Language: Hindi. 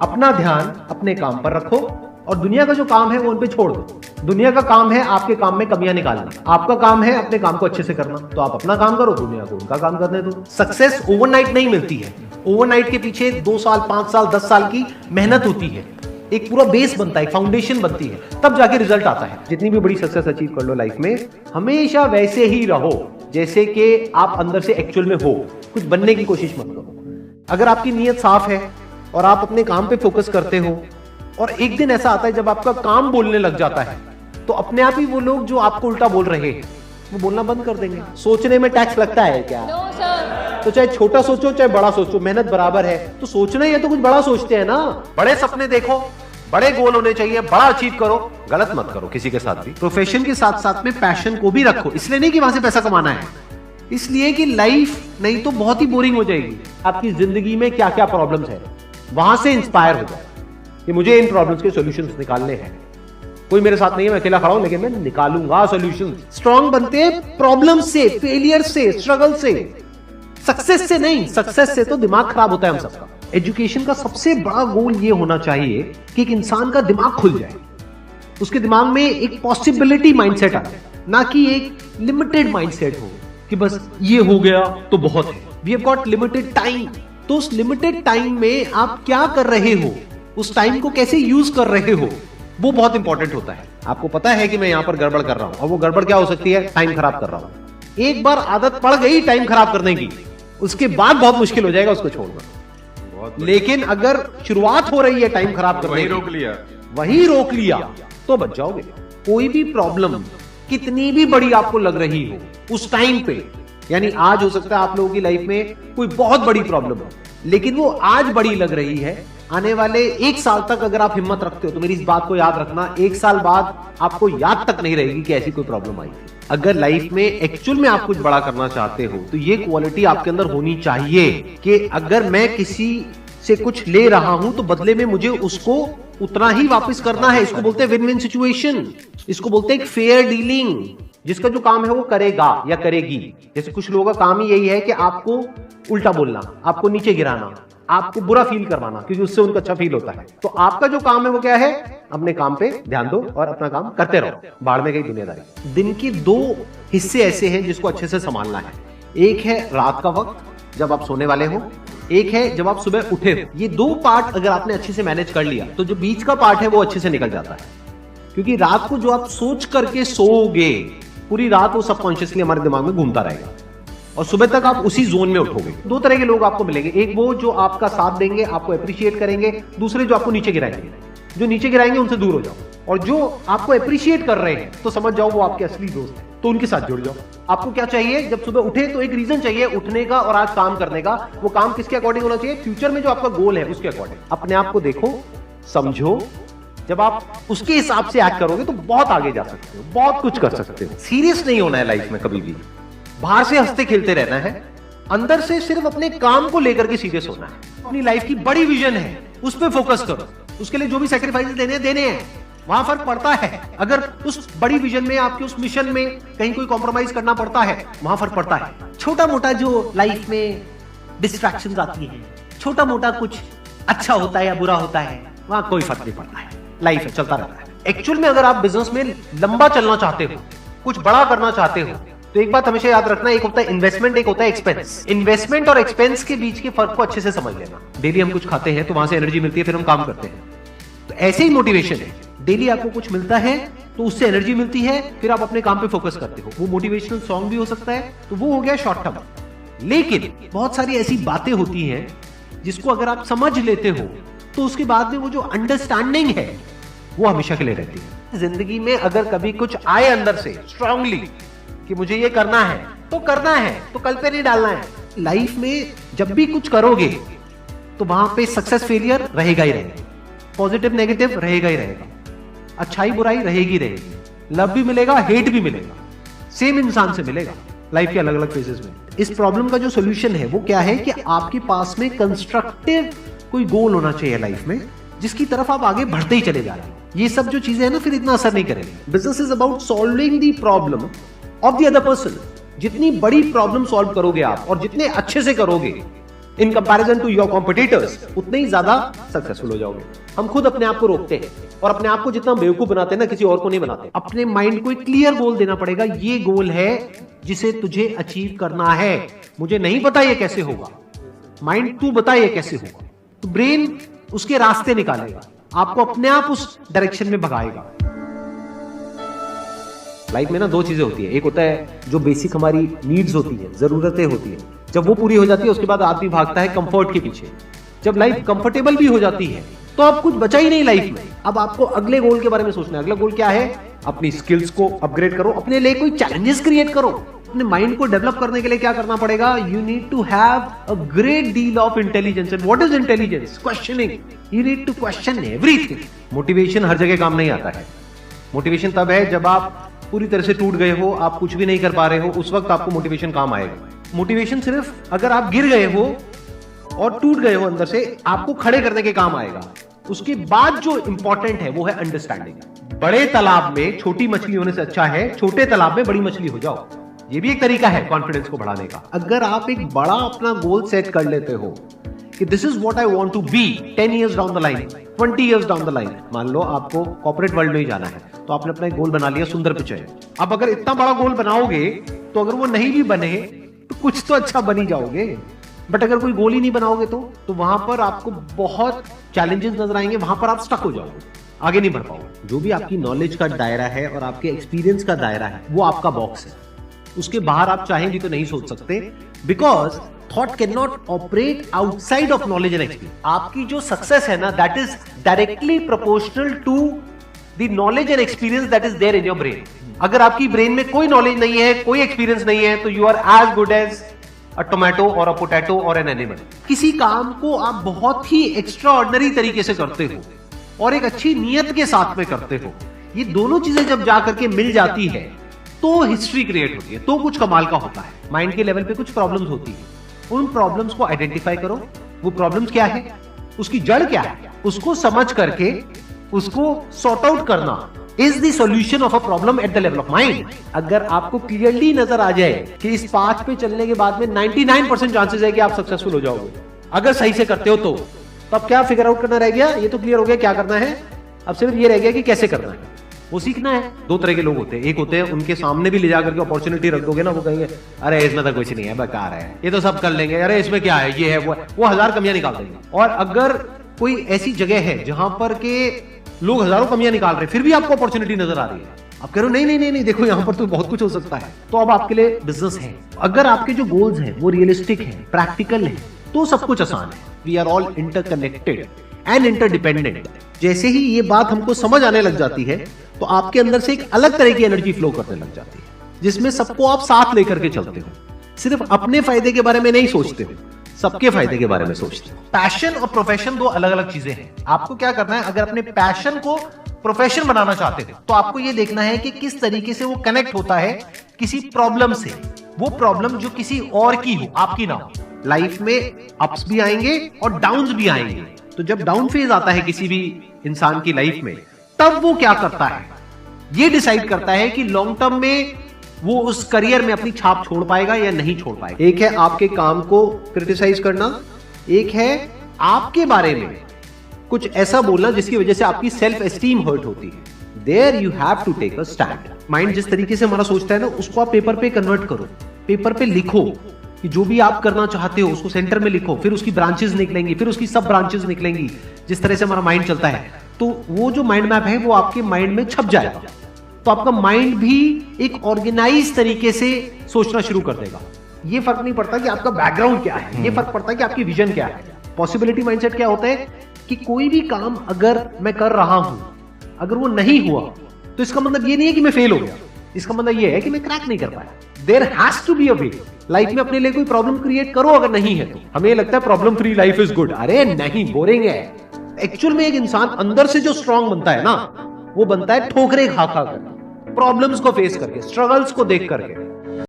अपना ध्यान अपने काम पर रखो और दुनिया का जो काम है वो उन पे छोड़ दो। दुनिया का काम है आपके काम में कमियां निकालना, आपका काम है अपने काम को अच्छे से करना। तो आप अपना काम करो, दुनिया को उनका काम करने दो। सक्सेस ओवरनाइट नहीं मिलती है। ओवरनाइट के पीछे 2 साल, 5 साल, 10 साल की मेहनत होती है। एक पूरा बेस बनता है, फाउंडेशन बनती है, तब जाके रिजल्ट आता है। जितनी भी बड़ी सक्सेस अचीव कर लो लाइफ में, हमेशा वैसे ही रहो जैसे कि आप अंदर से एक्चुअल में हो। कुछ बनने की कोशिश मत करो। अगर आपकी नीयत साफ है और आप अपने काम पे फोकस करते हो और एक दिन ऐसा आता है जब आपका काम बोलने लग जाता है, तो अपने आप ही वो लोग जो आपको उल्टा बोल रहे हैं वो बोलना बंद कर देंगे। सोचने में टैक्स लगता है क्या? तो चाहे छोटा सोचो चाहे बड़ा सोचो, मेहनत बराबर है। तो सोचना ही है तो कुछ बड़ा सोचते हैं ना। बड़े सपने देखो, बड़े गोल होने चाहिए, बड़ा अचीव करो। गलत मत करो किसी के साथ भी। प्रोफेशन के साथ साथ में पैशन को भी रखो। इसलिए नहीं कि वहां से पैसा कमाना है, इसलिए कि लाइफ नहीं तो बहुत ही बोरिंग हो जाएगी। आपकी जिंदगी में क्या क्या प्रॉब्लम्स है, वहां से इंस्पायर हो जाए कि मुझे इन प्रॉब्लम्स के सॉल्यूशंस निकालने हैं। कोई मेरे साथ नहीं है, मैं अकेला खड़ा हूं, लेकिन मैं निकालूंगा सॉल्यूशन। स्ट्रॉन्ग बनते हैं प्रॉब्लम से, फेलियर से, स्ट्रगल से, सक्सेस से नहीं। सक्सेस से तो दिमाग खराब होता है हम सबका। एजुकेशन का सबसे बड़ा गोल ये होना चाहिए कि एक इंसान का दिमाग खुल जाए, उसके दिमाग में एक पॉसिबिलिटी माइंडसेट आए, ना कि एक लिमिटेड माइंडसेट हो कि बस ये हो गया तो बहुत है। We have got limited time. तो उस लिमिटेड टाइम में आप क्या कर रहे हो, उस टाइम को कैसे यूज कर रहे हो, वो बहुत इंपॉर्टेंट होता है। आपको पता है कि मैं यहां पर गड़बड़ कर रहा हूं, और वो गड़बड़ क्या हो सकती है? टाइम खराब कर रहा हूं। एक बार आदत पड़ गई टाइम खराब करने की, उसके बाद बहुत मुश्किल हो जाएगा उसको छोड़ना। लेकिन अगर शुरुआत हो रही है टाइम खराब करने की, वही रोक लिया तो बच जाओगे। कोई भी प्रॉब्लम कितनी भी बड़ी आपको लग रही हो उस टाइम पे, यानी आज हो सकता है आप लोगों की लाइफ में कोई बहुत बड़ी प्रॉब्लम हो, लेकिन वो आज बड़ी लग रही है, आने वाले 1 साल तक अगर आप हिम्मत रखते हो तो मेरी इस बात को याद रखना, 1 साल बाद आपको याद तक नहीं रहेगी कि ऐसी कोई प्रॉब्लम आई थी। अगर लाइफ में एक्चुअल में आप कुछ बड़ा करना चाहते हो तो ये क्वालिटी आपके अंदर होनी चाहिए कि अगर मैं किसी से कुछ ले रहा हूं तो बदले में मुझे उसको उतना ही वापस करना है। इसको बोलते हैं विन विन सिचुएशन, इसको बोलते हैं फेयर डीलिंग। जिसका जो काम है वो करेगा या करेगी। जैसे कुछ लोगों का काम ही यही है कि आपको उल्टा बोलना, आपको नीचे गिराना, आपको बुरा फील करवाना, क्योंकि उससे उनको अच्छा फील होता है। तो आपका जो काम है वो क्या है? अपने काम पे ध्यान दो और अपना काम करते रहो। बाढ़ में गई दुनियादारी। दिन के 2 हिस्से ऐसे हैं जिसको अच्छे से संभालना है। एक है रात का वक्त जब आप सोने वाले हो, एक है जब आप सुबह उठे हो। ये 2 पार्ट अगर आपने अच्छे से मैनेज कर लिया तो जो बीच का पार्ट है वो अच्छे से निकल जाता है। क्योंकि रात को जो आप सोच करके सोओगे, पूरी रात वो सबकॉन्शियसली हमारे दिमाग में घूमता रहेगा और सुबह तक आप उसी जोन में उठोगे। 2 तरह के लोग आपको मिलेंगे, एक वो जो आपका साथ देंगे, आपको अप्रिशिएट करेंगे, दूसरे जो आपको नीचे गिराएंगे। जो नीचे गिराएंगे उनसे दूर हो जाओ, और जो आपको अप्रिशिएट कर रहे हैं तो समझ जाओ वो आपके असली दोस्त हैं, तो उनके साथ जुड़ जाओ। आपको क्या चाहिए? जब सुबह उठे तो एक रीजन चाहिए उठने का और आज काम करने का। वो काम किसके अकॉर्डिंग होना चाहिए? फ्यूचर में जो आपका गोल है उसके अकॉर्डिंग। अपने आप को देखो, समझो। जब आप उसके हिसाब से एक्ट करोगे तो बहुत आगे जा सकते हो, बहुत कुछ कर सकते हो। सीरियस नहीं होना है लाइफ में कभी भी। बाहर से हंसते खेलते रहना है, अंदर से सिर्फ अपने काम को लेकर के सीरियस होना है। अपनी लाइफ की बड़ी विजन है, उस पर फोकस करो। उसके लिए जो भी सैक्रिफाइस देने हैं, वहां फर्क पड़ता है। अगर उस बड़ी विजन में, आपके उस मिशन में कहीं कोई कॉम्प्रोमाइज करना पड़ता है, वहां फर्क पड़ता है। छोटा मोटा जो लाइफ में डिस्ट्रैक्शंस आती है, छोटा मोटा कुछ अच्छा होता है या बुरा होता है, वहां कोई फर्क नहीं पड़ता है। लाइफ है, चलता रहता है। एक्चुअल में अगर आप बिजनेस में लंबा चलना चाहते हो, कुछ बड़ा करना चाहते हो, तो एक बात हमेशा याद रखना, एक होता है इन्वेस्टमेंट, एक होता है एक्सपेंस। इन्वेस्टमेंट और एक्सपेंस के बीच के फर्क को अच्छे से समझ लेना। डेली हम कुछ खाते हैं तो वहां से एनर्जी मिलती है, फिर हम काम करते हैं। तो ऐसे ही मोटिवेशन है, डेली आपको कुछ मिलता है तो उससे एनर्जी मिलती है, फिर आप अपने काम पे फोकस करते हो। वो मोटिवेशनल सॉन्ग भी हो सकता है, तो वो हो गया शॉर्ट टर्म। लेकिन बहुत सारी ऐसी बातें होती हैं जिसको अगर आप समझ लेते हो तो उसके बाद में वो जो अंडरस्टैंडिंग है वो हमेशा के लिए रहती है। जिंदगी में अगर कभी कुछ आए अंदर से स्ट्रांगली कि मुझे ये करना है तो करना है, तो कल पे नहीं डालना है। लाइफ में जब भी कुछ करोगे तो वहां पे सक्सेस फेलियर रहेगा ही रहेगा, पॉजिटिव नेगेटिव रहेगा ही रहेगा, अच्छाई बुराई रहेगी रहेगी, लव भी मिलेगा, हेट भी मिलेगा, सेम इंसान से मिलेगा लाइफ के अलग अलग फेजेस में। इस प्रॉब्लम का जो सोल्यूशन है वो क्या है कि आपके पास में कंस्ट्रक्टिव कोई गोल होना चाहिए लाइफ में, जिसकी तरफ आप आगे बढ़ते ही चले जा रहे हैं। ये सब जो चीजें हैं ना, फिर इतना असर नहीं करेंगे। Business is about solving the problem of the other person. जितनी बड़ी प्रॉब्लम सॉल्व करोगे आप और जितने अच्छे से करोगे, in comparison to your competitors, उतने ही ज्यादा सक्सेसफुल हो जाओगे। हम खुद अपने आप को रोकते हैं और अपने आप को जितना बेवकूफ बनाते हैं ना, किसी और को नहीं बनाते। अपने माइंड को एक क्लियर गोल देना पड़ेगा, ये गोल है जिसे तुझे अचीव करना है। मुझे नहीं पता ये कैसे होगा, माइंड तू बता ये कैसे होगा, तो ब्रेन उसके रास्ते निकालेगा, आपको अपने आप उस डायरेक्शन में भगाएगा। लाइफ में ना दो चीजें होती है, एक होता है जो बेसिक हमारी नीड्स होती है, जरूरतें होती है, जब वो पूरी हो जाती है उसके बाद आदमी भागता है कंफर्ट के पीछे। जब लाइफ कंफर्टेबल भी हो जाती है तो अब कुछ बचा ही नहीं लाइफ में। अब आपको अगले गोल के बारे में सोचना है। अगला गोल क्या है? अपनी स्किल्स को अपग्रेड करो, अपने लिए कोई चैलेंजेस क्रिएट करो। अपने माइंड को डेवलप करने के लिए क्या करना पड़ेगा? You need to have a great deal of intelligence. And what is intelligence? Questioning. You need to question everything. Motivation हर जगह काम नहीं आता है। मोटिवेशन तब है जब आप पूरी तरह से टूट गए हो, आप कुछ भी नहीं कर पा रहे हो, उस वक्त आपको मोटिवेशन काम आएगा। मोटिवेशन सिर्फ अगर आप गिर गए हो और टूट गए हो अंदर से, आपको खड़े करने के काम आएगा। उसके बाद जो इंपॉर्टेंट है वो है अंडरस्टैंडिंग। बड़े तालाब में छोटी मछली होने से अच्छा है छोटे तालाब में बड़ी मछली हो जाओ। ये भी एक तरीका है कॉन्फिडेंस को बढ़ाने का। अगर आप एक बड़ा अपना गोल सेट कर लेते हो कि this is what I want to be 10 years down the line, 20 years down the line. मान लो आपको कॉर्पोरेट वर्ल्ड में ही जाना है, तो आपने अपना एक गोल बना लिया सुंदर पिचाई। अब अगर इतना बड़ा गोल बनाओगे तो अगर वो नहीं भी बने तो कुछ तो अच्छा बन ही जाओगे। बट अगर कोई गोल ही नहीं बनाओगे तो वहां पर आपको बहुत चैलेंजेस नजर आएंगे, वहां पर आप स्टक हो जाओगे, आगे नहीं बढ़ पाओगे। जो भी आपकी नॉलेज का दायरा है और आपके एक्सपीरियंस का दायरा है वो आपका बॉक्स है। उसके बाहर आप चाहेंगे तो नहीं सोच सकते, because thought can not operate outside of knowledge and experience. आपकी जो सक्सेस है ना, that is directly proportional to the knowledge and experience that is there in your brain. अगर आपकी ब्रेन में कोई नॉलेज नहीं है, कोई एक्सपीरियंस नहीं है, तो you are as good as a tomato और अ पोटैटो और एन एनिमल। किसी काम को आप बहुत ही एक्स्ट्रा ऑर्डिनरी तरीके से करते हो और एक अच्छी नीयत के साथ में करते हो, ये दोनों चीजें जब जाकर के मिल जाती है तो हिस्ट्री क्रिएट होती है, तो कुछ कमाल का होता है। माइंड के लेवल पे कुछ प्रॉब्लम्स होती है, उन प्रॉब्लम्स को आइडेंटिफाई करो। वो प्रॉब्लम्स क्या है, उसकी जड़ क्या है, उसको समझ करके उसको सॉर्ट आउट करना is the solution of a problem at the level of mind. अगर आपको क्लियरली नजर आ जाए कि इस पाथ पे चलने के बाद में 99% चांसेस है कि आप सक्सेसफुल हो जाओगे अगर सही से करते हो, तो अब क्या फिगर आउट करना रह गया? ये तो क्लियर हो गया क्या करना है, अब सिर्फ ये रह गया कि कैसे करना है, वो सीखना है। दो तरह के लोग होते हैं, एक होते हैं उनके सामने भी ले जाकर के अपॉर्चुनिटी रख दोगे ना, वो कहेंगे अरे इसमें तो कुछ नहीं है, बेकार है, ये तो सब कर लेंगे, अरे इसमें क्या है, ये है वो 1000 कमियां निकाल देंगे। और अगर कोई ऐसी जगह है जहां पर के लोग हजारों कमियां निकाल रहे हैं, फिर भी आपको अपॉर्चुनिटी नजर आ रही है, आप कह रहे हो नहीं नहीं नहीं नहीं, देखो यहाँ पर तो बहुत कुछ हो सकता है, तो अब आपके लिए बिजनेस है। अगर आपके जो गोल्स हैं वो रियलिस्टिक है, प्रैक्टिकल है, तो सब कुछ आसान है। We are all interconnected and interdependent. जैसे ही ये बात हमको समझ आने लग जाती है तो आपके अंदर से एक अलग तरह की एनर्जी फ्लो करने लग जाती है, जिसमें सबको आप साथ लेकर के चलते हो। सिर्फ अपने फायदे के बारे में नहीं सोचते हो, सबके फायदे के बारे में सोचते हो। पैशन और प्रोफेशन दो अलग अलग चीजें हैं। आपको क्या करना है, अगर अपने पैशन को प्रोफेशन बनाना चाहते हो तो आपको यह देखना है कि किस तरीके से वो कनेक्ट होता है किसी प्रॉब्लम से। वो प्रॉब्लम जो किसी और की हो, आपकी ना हो। लाइफ में अप्स भी आएंगे और डाउन्स भी आएंगे, तो जब डाउन फेज आता है किसी भी इंसान की लाइफ में, तब वो क्या करता है, ये डिसाइड करता है कि लॉन्ग टर्म में वो उस करियर में अपनी छाप छोड़ पाएगा या नहीं छोड़ पाएगा। एक है आपके काम को क्रिटिसाइज करना, एक है आपके बारे में कुछ ऐसा बोलना जिसकी वजह से आपकी सेल्फ एस्टीम हर्ट होती है। There you have to take a stand. Mind जिस तरीके से हमारा सोचता है ना, उसको आप पेपर पे कन्वर्ट करो, पेपर पे लिखो कि जो भी आप करना चाहते हो उसको सेंटर में लिखो, फिर उसकी ब्रांचेस निकलेंगी, फिर उसकी सब ब्रांचेस निकलेंगी। जिस तरह से हमारा माइंड चलता है, तो वो जो माइंड मैप है वो आपके माइंड में छप जाएगा, तो आपका माइंड भी एक ऑर्गेनाइज तरीके से सोचना शुरू कर देगा। ये फर्क नहीं पड़ता कि आपका बैकग्राउंड क्या है, ये फर्क पड़ता है कि आपकी विजन क्या है। पॉसिबिलिटी माइंडसेट क्या होता है कि कोई भी काम अगर मैं कर रहा हूं, अगर वो नहीं हुआ तो इसका मतलब ये नहीं है कि मैं फेल हो गया, इसका मतलब ये है कि मैं क्रैक नहीं कर पाया। There has to be a way. Life में अपने लिए कोई प्रॉब्लम क्रिएट करो, अगर नहीं है तो। हमें लगता है problem free life is good, अरे नहीं, बोरिंग है। एक्चुअल में एक इंसान अंदर से जो स्ट्रांग बनता है ना, वो बनता है ठोकरे खा खा कर, प्रॉब्लम्स को फेस करके, स्ट्रगल्स को देख करके।